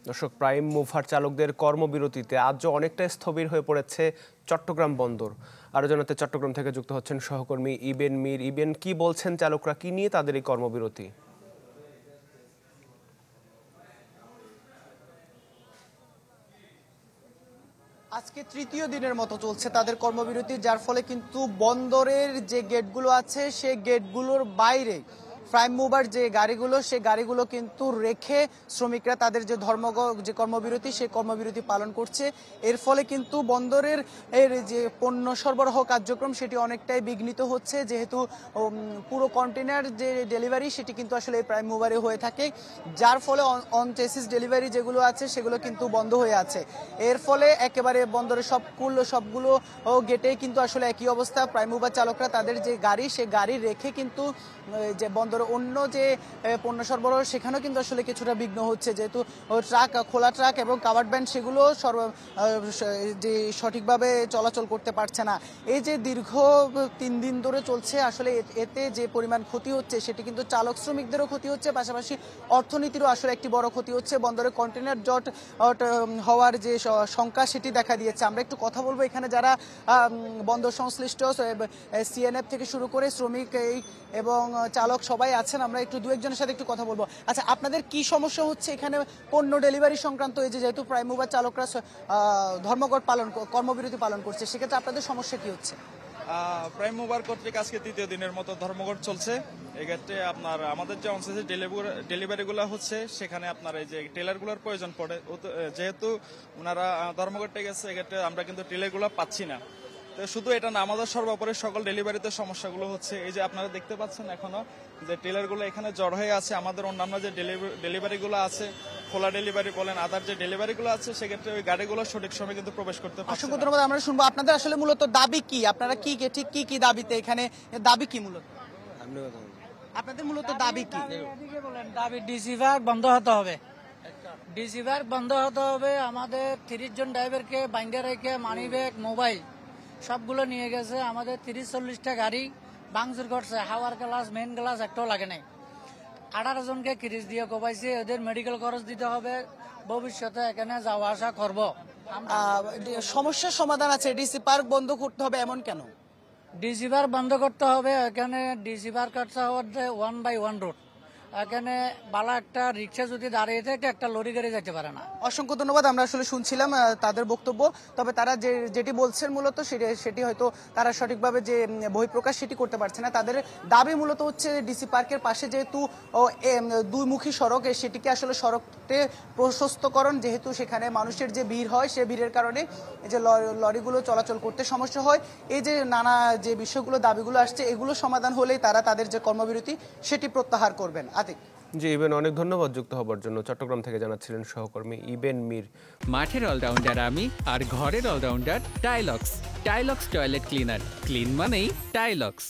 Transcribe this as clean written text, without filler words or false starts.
দর্শক, prime mover চালকদের কর্মবিরতিতে আজও অনেকটা স্থবির হয়ে পড়েছে চট্টগ্রাম বন্দর। আরো জানাতে চট্টগ্রাম থেকে যুক্ত হচ্ছেন সহকর্মী ইবেন মীর। ইবেন, কি বলছেন চালকরা, কি নিয়ে তাদের এই কর্মবিরতি? আজকে তৃতীয় দিনের মতো চলছে তাদের কর্মবিরতি, যার ফলে কিন্তু বন্দরের যে গেটগুলো আছে সেই গেটগুলোর বাইরে প্রাইম মুভার যে গাড়িগুলো সেই গাড়িগুলো কিন্তু রেখে শ্রমিকরা তাদের যে যে কর্মবিরতি সেই কর্মবিরতি পালন করছে। এর ফলে কিন্তু বন্দরের যে পণ্য সরবরাহ কার্যক্রম সেটি অনেকটাই বিঘ্নিত হচ্ছে, যেহেতু পুরো কন্টেনার যে ডেলিভারি সেটি কিন্তু আসলে প্রাইম মুভারে হয়ে থাকে, যার ফলে অন চেসিস ডেলিভারি যেগুলো আছে সেগুলো কিন্তু বন্ধ হয়ে আছে। এর ফলে একেবারে বন্দরের সবগুলো গেটেই কিন্তু আসলে একই অবস্থা। প্রাইম মুভার চালকরা তাদের যে গাড়ি সে গাড়ি রেখে কিন্তু যে বন্দর অন্য যে পণ্য সরবরাহ সেখানেও কিন্তু আসলে কিছুটা বিঘ্ন হচ্ছে, যেহেতু খোলা ট্রাক এবং কাভার্ড ভ্যান সেগুলো যে সঠিকভাবে চলাচল করতে পারছে না। এই যে দীর্ঘ 3 দিন ধরে চলছে, আসলে এতে যে পরিমাণ ক্ষতি হচ্ছে সেটি কিন্তু চালক শ্রমিকদেরও ক্ষতি হচ্ছে, পাশাপাশি অর্থনীতিরও আসলে একটি বড় ক্ষতি হচ্ছে। বন্দরে কন্টেনার জট হওয়ার যে শঙ্কা সেটি দেখা দিয়েছে। আমরা একটু কথা বলবো এখানে যারা বন্দর সংশ্লিষ্ট সিএনএফ থেকে শুরু করে শ্রমিক এবং চালক সবাই আছেন, আমরা একটু দু একজনের সাথে একটু কথা বলবো। আচ্ছা, আপনাদের কি সমস্যা হচ্ছে এখানে পণ্য ডেলিভারি সংক্রান্ত? এই যেহেতু প্রাইম মুভার চালকরা ধর্মঘট কর্মবিরতি পালন করছে, সেক্ষেত্রে আপনাদের সমস্যা কি হচ্ছে? প্রাইম মুভার কর্তৃক আজকে তৃতীয় দিনের মতো ধর্মঘট চলছে। এক্ষেত্রে আপনার আমাদের যে অনসেসের ডেলিভারিগুলো হচ্ছে সেখানে আপনার এই যে টেলারগুলোর প্রয়োজন পড়ে, যেহেতু ওনারা ধর্মঘটে গেছে, এক্ষেত্রে আমরা কিন্তু টেলারগুলো পাচ্ছি না। তো শুধু এটা না, আমাদের সর্বোপরি সকল ডেলিভারিতে সমস্যাগুলো হচ্ছে। এই যে আপনারা দেখতে পাচ্ছেন এখনো যে টেলারগুলো এখানে জড় হয়ে আছে। আমাদের অন্যান্য যে ডেলিভারিগুলো আছে, খোলা ডেলিভারি বলেন, আদার যে ডেলিভারিগুলো আছে, সেক্ষেত্রে ওই গাড়িগুলো সঠিক সময় কিন্তু প্রবেশ করতে পারছে না। অসংখ্য ধন্যবাদ। আমরা শুনবো আপনাদের আসলে মূলত দাবি কি, আপনারা কি দাবিতে এখানে দাবি কি মূলত আপনাদের মূলত দাবি কি? দাবি ডিসি ভাগ বন্ধ হতে হবে, ডিসি ভাগ বন্ধ হতে হবে। আমাদের 30 জন ড্রাইভারকে বাইন্ডার রেখে মানি ব্যাগ, মোবাইল সবগুলো নিয়ে গেছে। আমাদের 30-40টা গাড়ি ভাঙচুর করছে, হাওয়ার গ্লাস, মেন গ্লাস একটাও লাগে নাই। 18 জনকে ক্রিজ দিয়ে কোপাইছে, ওদের মেডিকেল খরচ দিতে হবে। ভবিষ্যতে এখানে যাওয়া আসা করবো। সমস্যার সমাধান আছে, ডিসি পার্ক বন্ধ করতে হবে এমন কেন? ডিসি পার্ক বন্ধ করতে হবে। এখানে ডিসি পার্ক করতে হবে 1 বাই 1 রোড। এখানে বালা একটা রিক্সা যদি দাঁড়িয়ে থাকে, একটা লরি গাড়ি যেতে পারে না। অসংখ্য ধন্যবাদ। আমরা আসলে শুনছিলাম তাদের বক্তব্য, তবে তারা যেটি বলছেন মূলত সেটি হয়তো তারা সঠিকভাবে যে বহিঃপ্রকাশ সেটি করতে পারছে না। তাদের দাবি মূলত হচ্ছে ডিসি পার্কের পাশে যেহেতু দুইমুখী সড়ক, সেটিকে আসলে সড়কটি প্রশস্তকরণ, যেহেতু সেখানে মানুষের যে ভিড় হয় সে ভিড়ের কারণে এই যে লরিগুলো চলাচল করতে সমস্যা হয়। এই যে নানা যে বিষয়গুলো দাবিগুলো আসছে, এগুলো সমাধান হলেই তারা তাদের যে কর্মবিরতি সেটি প্রত্যাহার করবেন। জি ইবেন, অনেক ধন্যবাদ যুক্ত হবার জন্য। চট্টগ্রাম থেকে জানাচ্ছিলেন সহকর্মী ইবেন মীর। মাঠের অলরাউন্ডার আমি, আর ঘরের allrounder Tilex. Tilex toilet cleaner, clean মানেই টাইলক্স।